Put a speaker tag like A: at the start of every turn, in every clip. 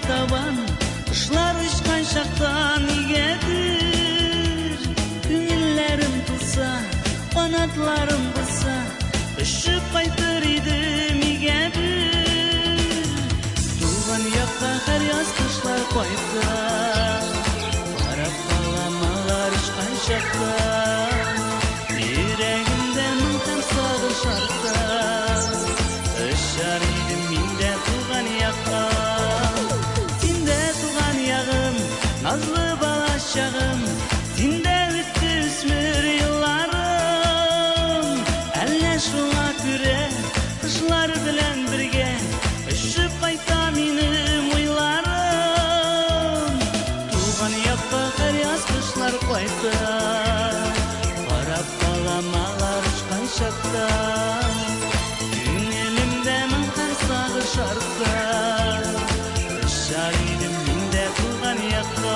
A: табан кышлар учкан шактан ийгедир күңүллөрүм тулса канатларым булса ұшып қайтыр едім үйге бір туған яққа қар яз қышлар қайта барап қаламалар ұшқан шақта жүрегімде мың һәм сағыныш арта ұшар едім мен де туған яққа сен де туған яғым назлы бала шағым сен де өтті өсмір yıllarım шуңа күрә кышлар белән бергә өшеп кайта минем уйларым туган якка һәр яз кышлар кайта карап калам алар учкан чакта күңелемдә мең һәр сагыш арта өшәр идем мин дә туган якка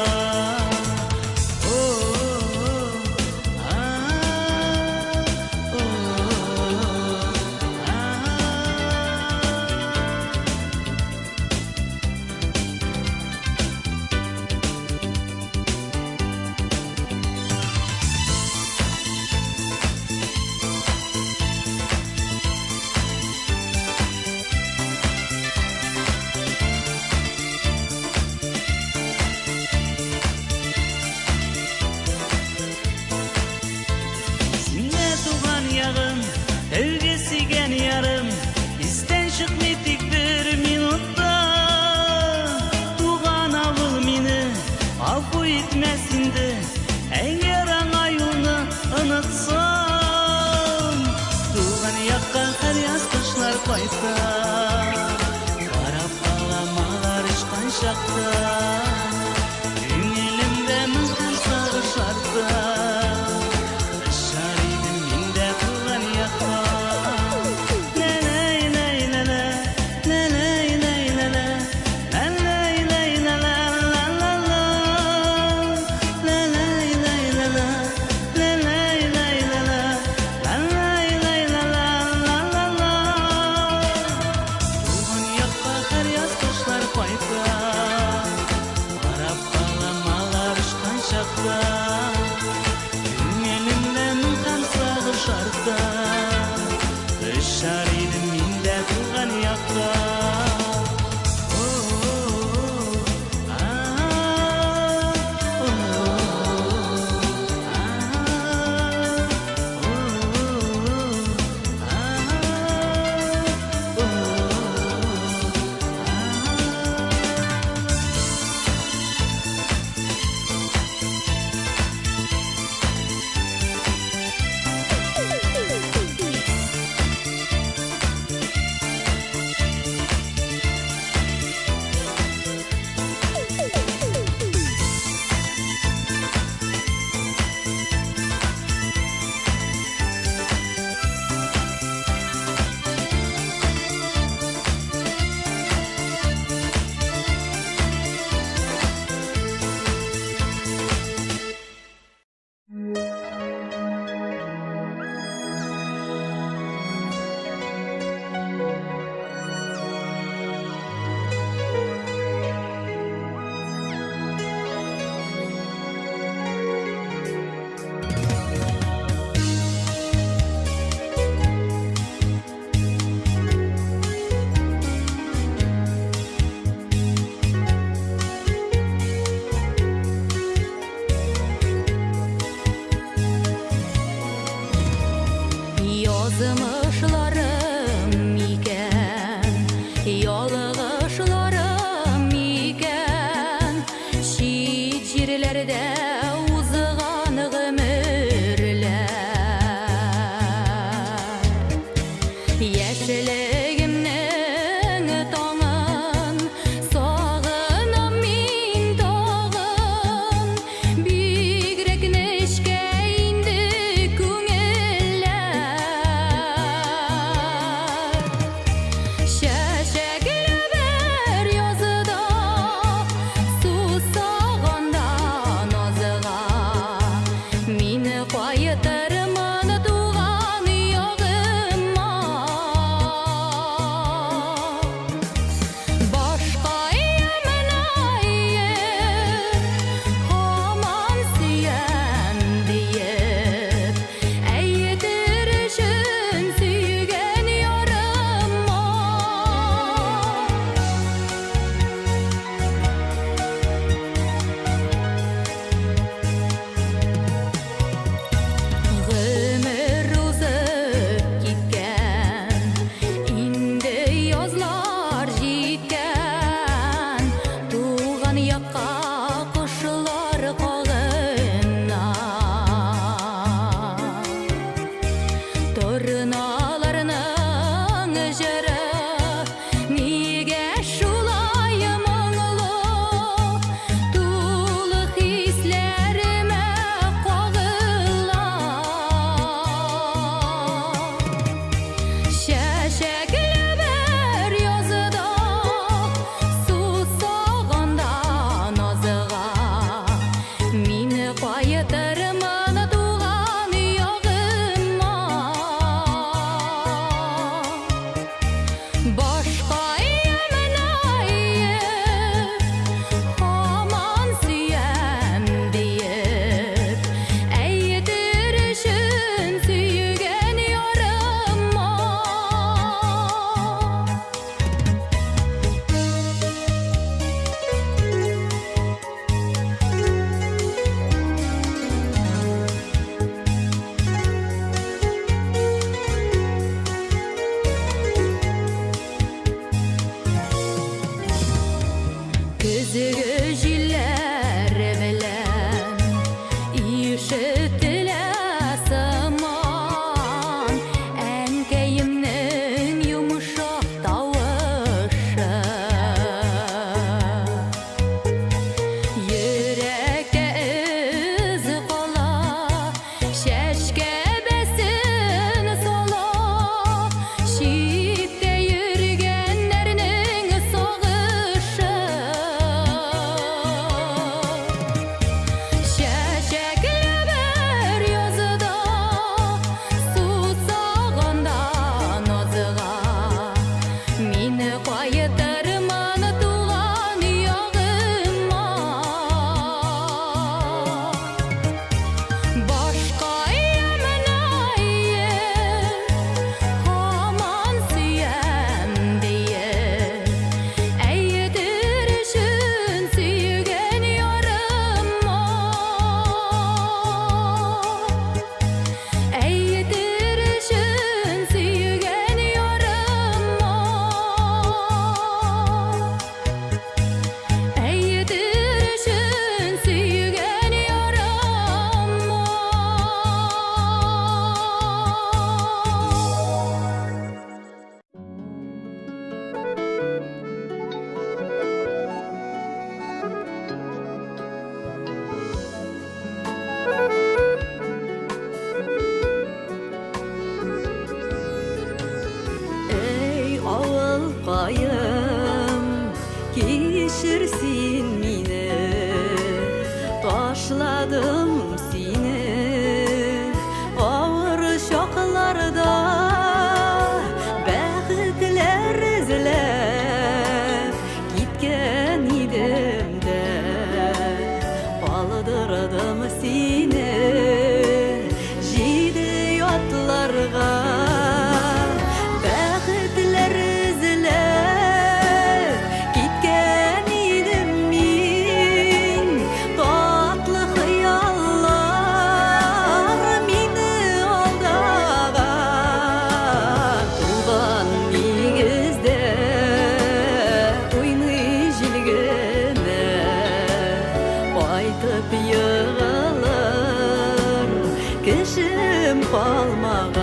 B: кішім қалмаған.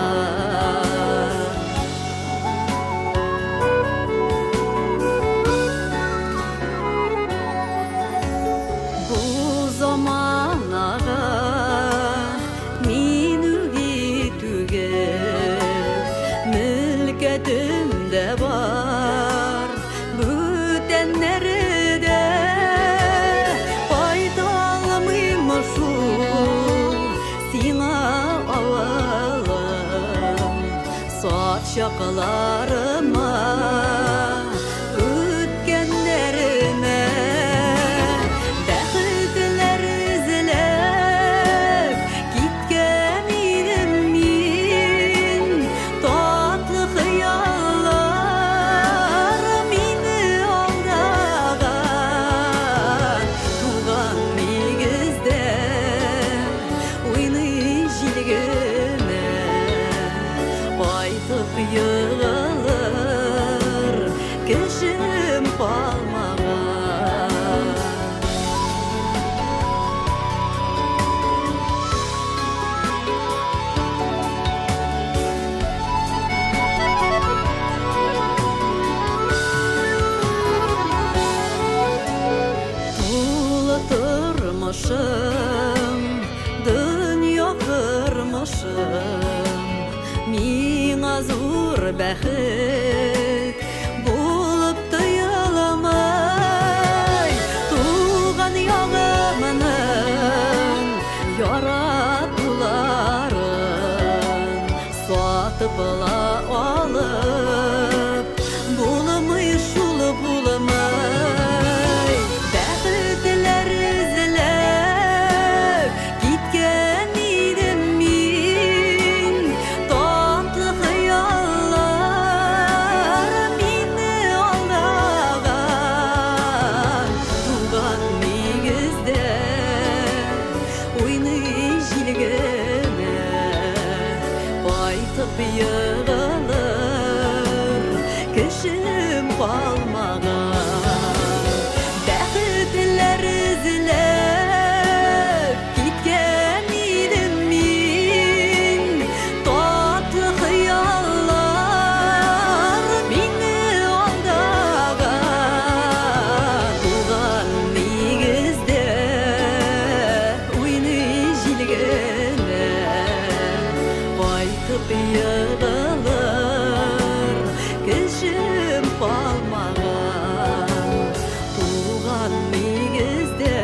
B: Бұл заманаға мен үгітуге мүлкетімде бар, бүтәнлерді пайдалымым шул сиңа авалым. Сат шақаларыма өткенлеріме бәхітлер ізіліп кеткен едім мен. Татлы қияллар мені алдаған, туған негізде ойны желгіні айтып йығылыр кішім қалмаған. Тулы тұрмышым, дүния қырмышым, миңа зор бәхет болып тыйыламай. Туған яғымның яратуларын сатып алып, болмай шул болмай. Бәхетлер ізіліп кеткен едім мен. Татлы қияллар мені алдаған, туған негізде ойны желгіні айтып йығылыр кішім қалмаған. Бәхетлер ізіліп кеткен едім мен. Татлы қияллар мені алдаған, туған негізде ойны желгіні айтып йығылыр кішім қалмаған. Туған негізде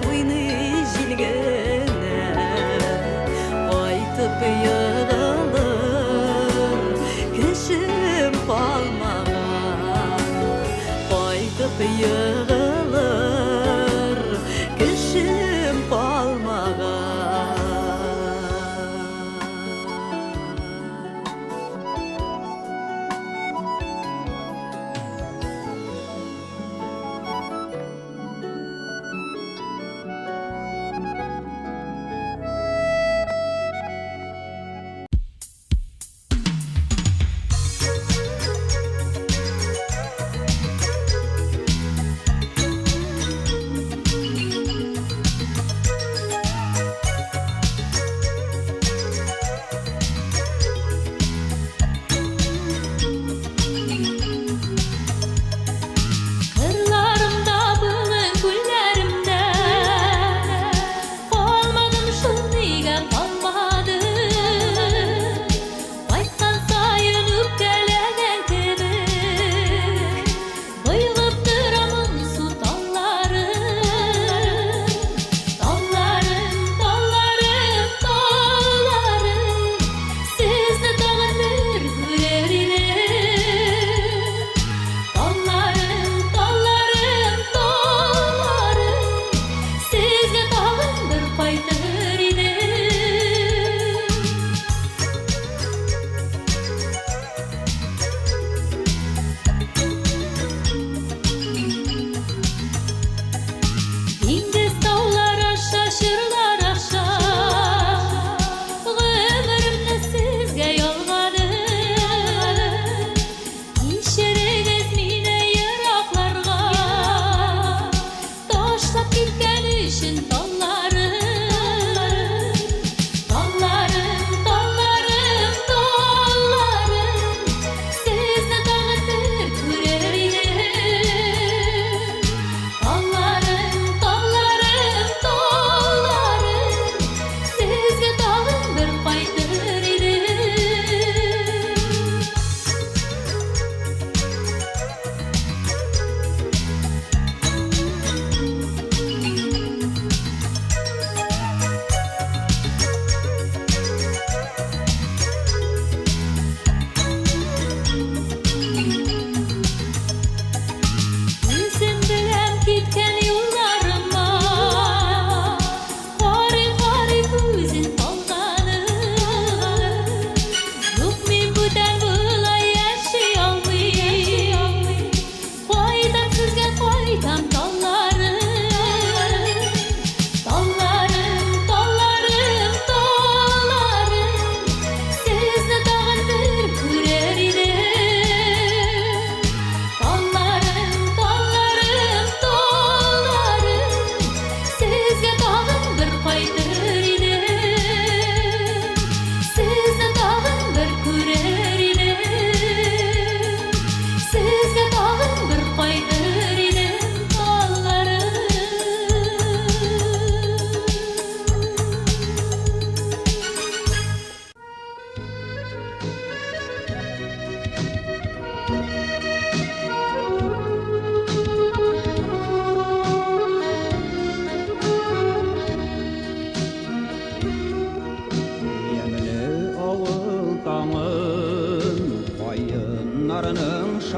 B: ойны желгіні айтып йығылыр кішім қалмаған. Айтып йығылыр кішім қалмаған.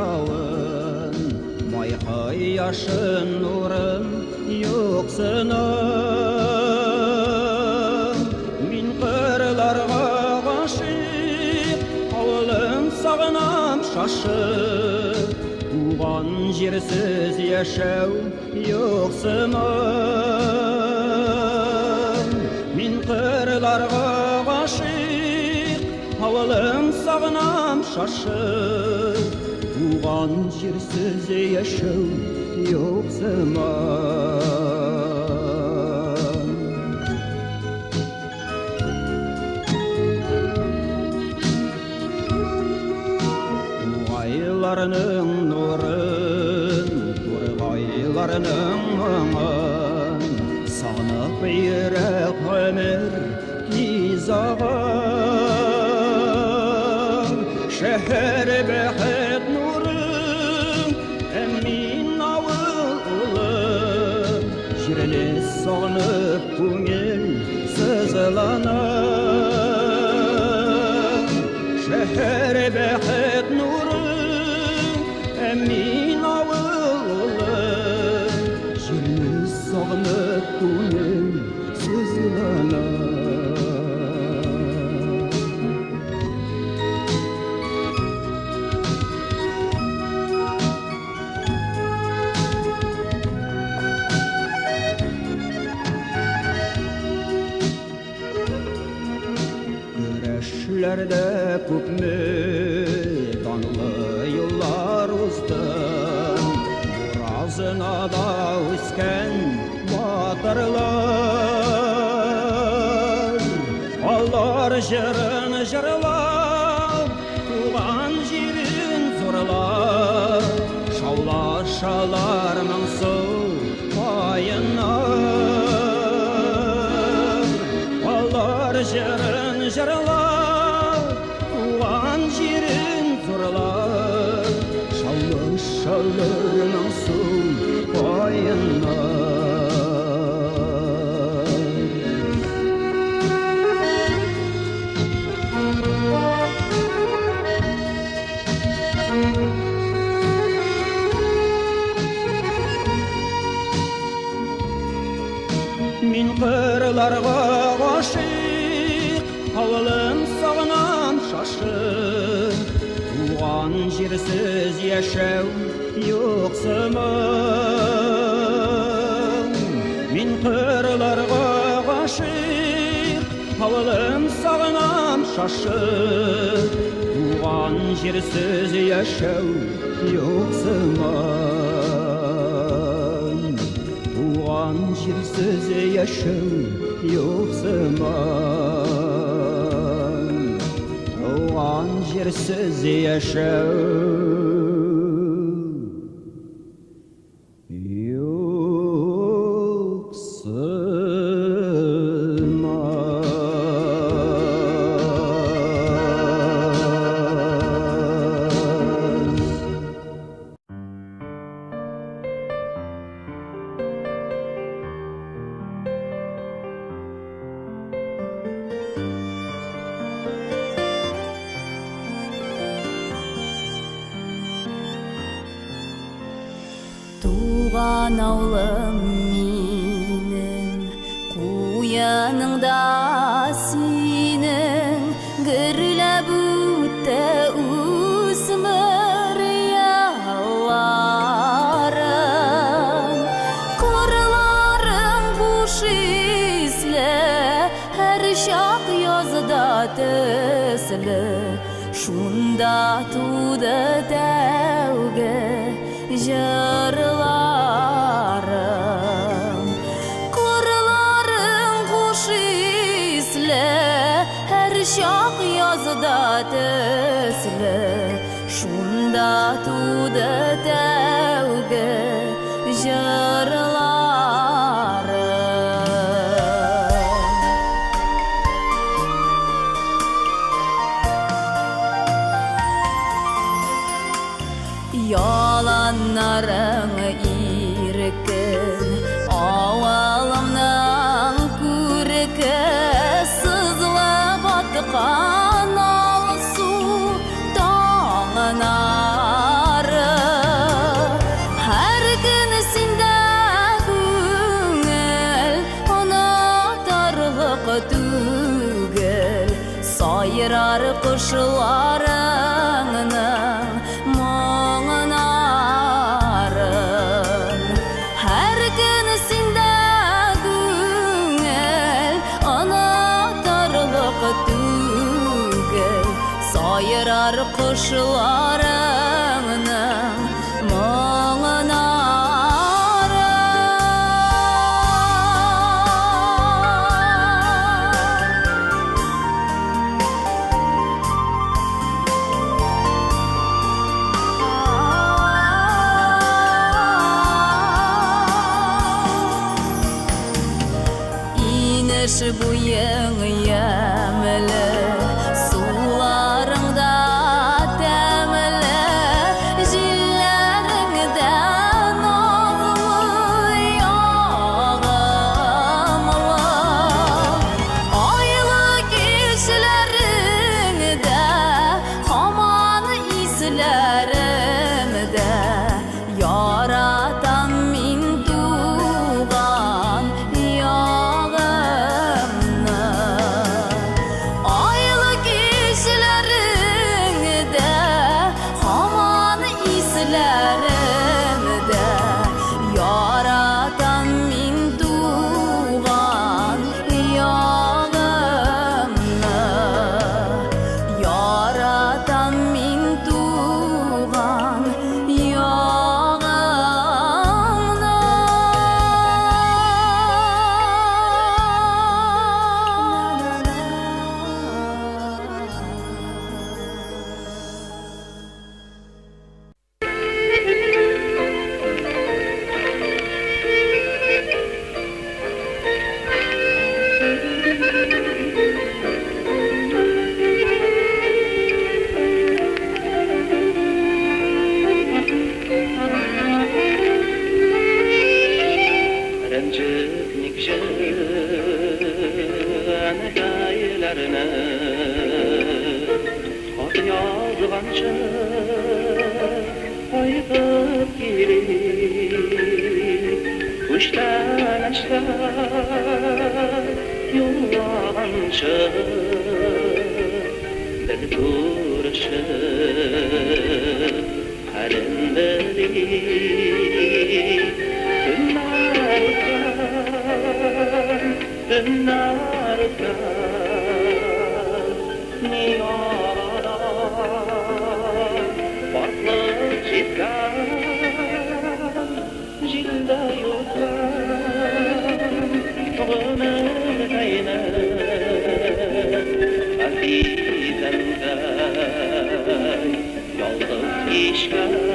C: жауын майқай яшын нұрын yo'qsinim min qirlarga ғашиq ауылын сағынам шашып туған жерсіз яшәү yo'qsinim min qirlarga ғашиq ауылын сағынам шашып туған жерсіз яшәү yo'qsinim Туғайларының нұрын, торғайларының мұңын сағынып үйрек өмір кезағын шәһәр бәхет нұрын әмин ауыл ұлым жеріне сағынып көңіл сызыланып шәһәр бәхет нұрын әмин ауыл ұлым жеріне сағынып көңіл сызыланып Күрешлерде күпме данлы yıllar уздым Буразына да өскен батырлар Алар жырын жырлап туған жерін зорлап шаулашалар мұңсу пайынар Алар жырын жырлап туған жерін зорлап шаулашалар мұңсу пайынар Min qırlarga ғашиq ауылын сағынам шашып туған жерсіз яшәү yo'qsinim Min qırlarga ғашиq ауылын сағынам шашып туған жерсіз яшәү yo'qsinim Туған жерсіз яшәү yo'qsinim Туған жерсіз яшәү
B: Туған ауылым менің қуяныңда сенің гүрләп үтті үсмір ялларың Қырларың құш ислі әр шақ язда төслі шунда туды тәуге жырларым Қырларың құш ислі әр шақ язда төслі шунда туды тәуге жырларым Яланарың иркен ауылымның күркі сызылып атқан алсу таңынары түгел сайрар құшыларыңның мұңын арын әр күн сенде көңіл ұнатарлық түгел сайрар құшыларыңның мұңын Инеш буйың ямлы, суларыңда тәмлі, җилләреңдә назлы ягымлы. Айлы кичләреңдә һаман исләремдә яратам мин туган ягымны. Айлы кичләреңдә һаман исләремдә яратам мин туган ягымны. Яратам мин туган
A: Rənciklik jön hikayələrinə Ad yazğanca ayıqıb gelir Kuşdan əşlər yollağanca Bir duruşub Halimdedir Dünardan niyara farklı çıkan jilde yoktan ömür ayna azizemde yalnız işgal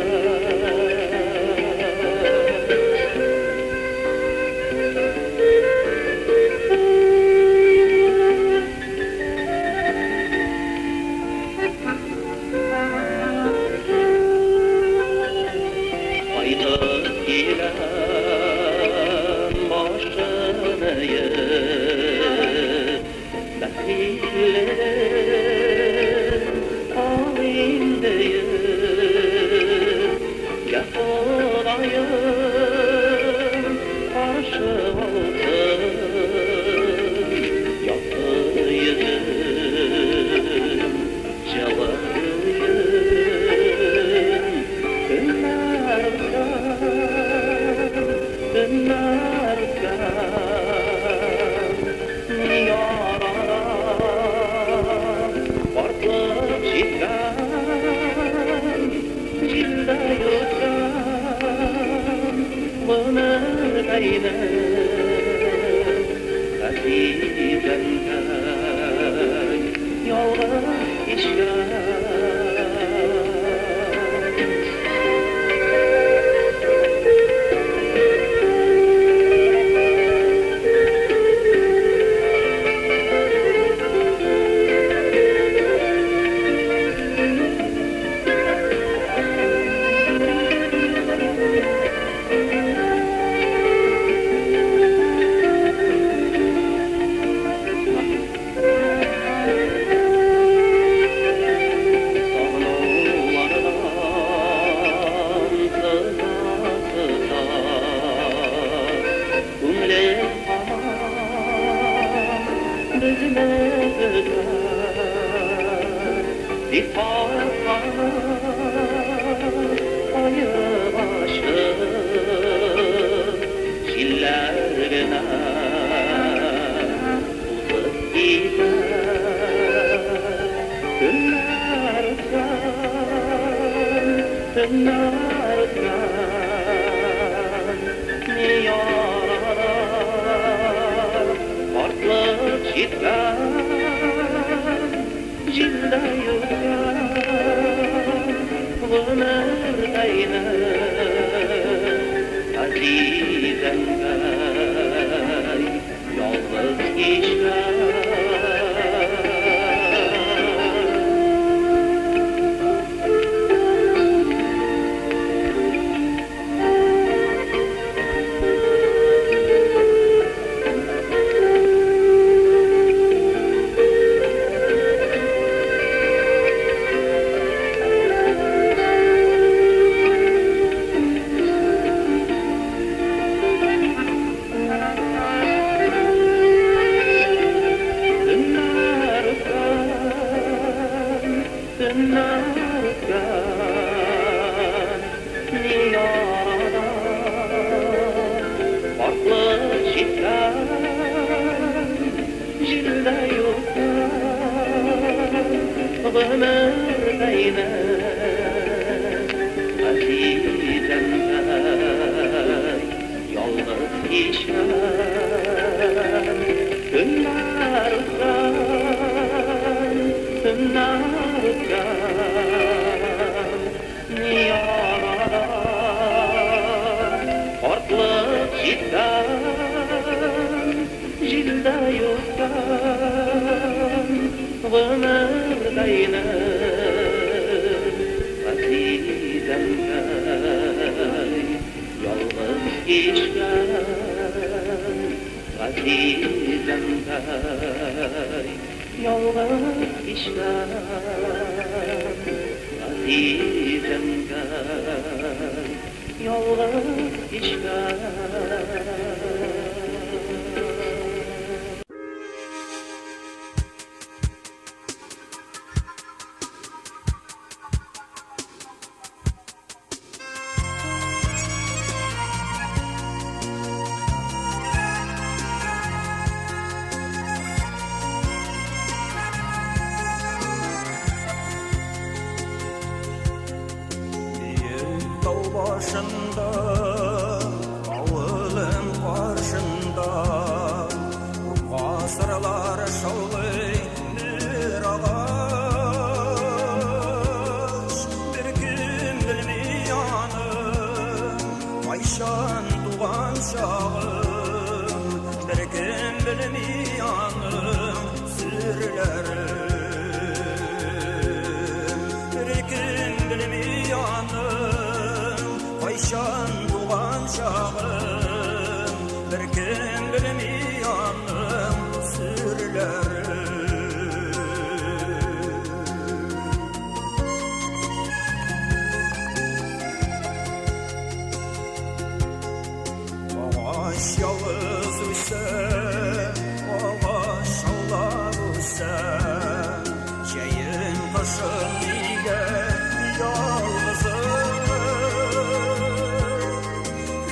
A: gözüme bir farka ayıp aşık şillerine uzak gider günler ötken ne yaralar farklı çitken jilda yurgan ömürdeyni azizemgay yolg'iz kechgan ömürdeyni azizemgay yolg'iz kechgan kunlar o'tgan niyonalar portliq yetgan jilda yurgan ömürdeyni azizemgay yolg'iz kechgan azizemgay yolg'iz kechgan azizemgay yolg'iz kechgan
C: başında, avılın karşında, asırlar şavlayır ağaç. Bir gün bilmeyanım, Ayşan tuğan şağım. Bir gün bilmeyanım, sürülerim. Bir gün bilmeyanım, Ayşan tuğan şağım. Bir gün bilmeyanım, sürülerim. Ağaç yalnız üsse, ağaç şallar üsse, şeyin kışın iyice yalnızım.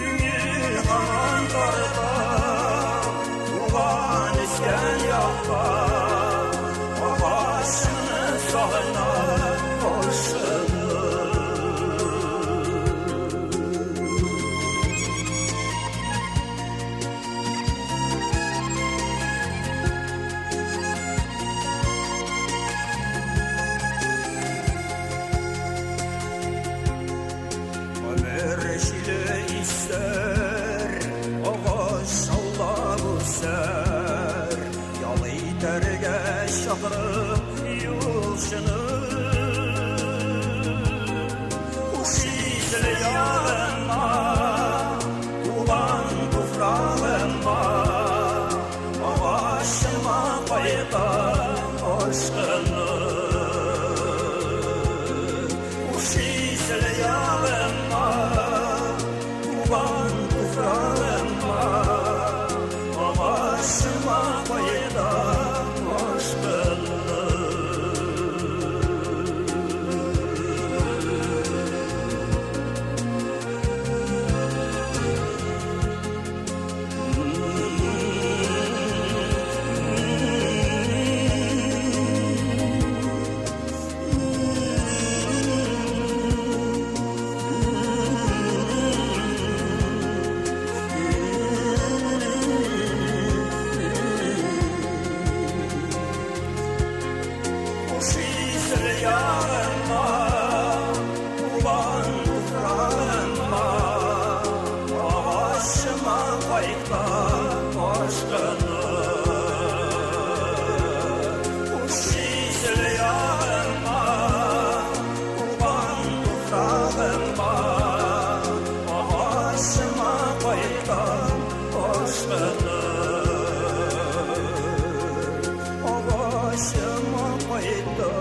C: Ünlü aman karda, yuvan isken yakta, ağaçını sağına koşunu. Ömerşile ister, ağaç şallar üser, yalı iterge şakırıp yuşunu. Uşizli yağınma, ulan tufrağınma, ağaçıma koydan aşkını. Uşizli yağınma, ulan tufrağınma, ağaçıma koydan yağınma, tuğan toprağınma, başıma kayıtla aşkını. Uşizel yağınma, tuğan toprağınma, başıma kayıtla aşkını. Başıma kayıtla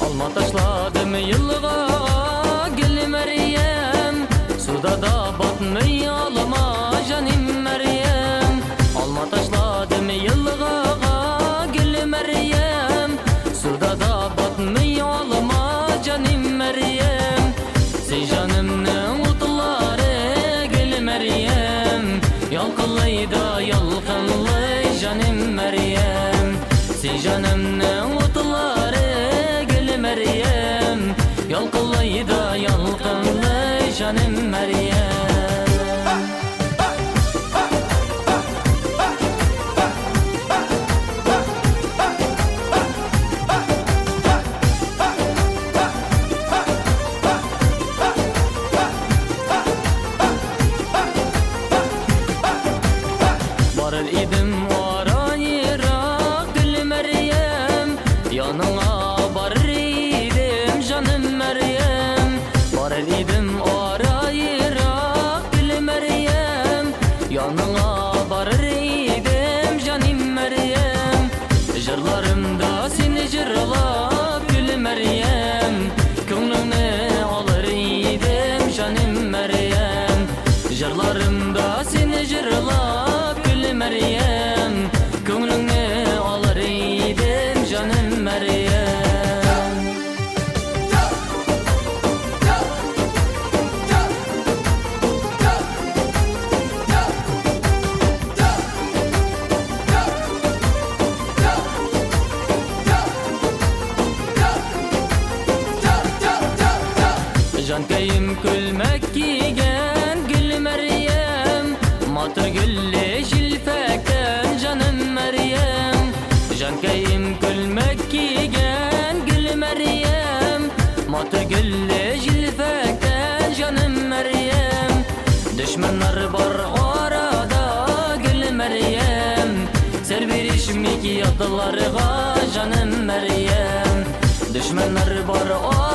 D: Alma taşladım yıllığa gül Meryem, suda da batmay ağlama canım Meryem. Alma taşladım yıllığa gül Meryem, suda da batmay ağlama canım Meryem. Sen canımның utları gül Meryem, yalqınlay da yalqınlay canım Meryem. Sen canımның utları Meryem, yalqınlay da yalqınlay canım Meryem. Varır idim ara Irak gül Meryem, yanına varır idim canım Meryem. Varır idim ara Irak gül Meryem, yanına varır idim canım Meryem. Jırlarımda seni jırlap gül Meryem, könglüne alır idim canım Meryem. Jırlarımda seni jırlap gül Meryem, könglüne alır idim canım Meryem. Cankayım külmek giygen gül Meryem, matır gülle jilfekten canım Meryem. Cankayım külmek giygen gül Meryem, matır gülle jilfekten canım Meryem. Düşmanlar var orada gül Meryem, serverişmek yatılarga canım Meryem. Düşmanlar var orada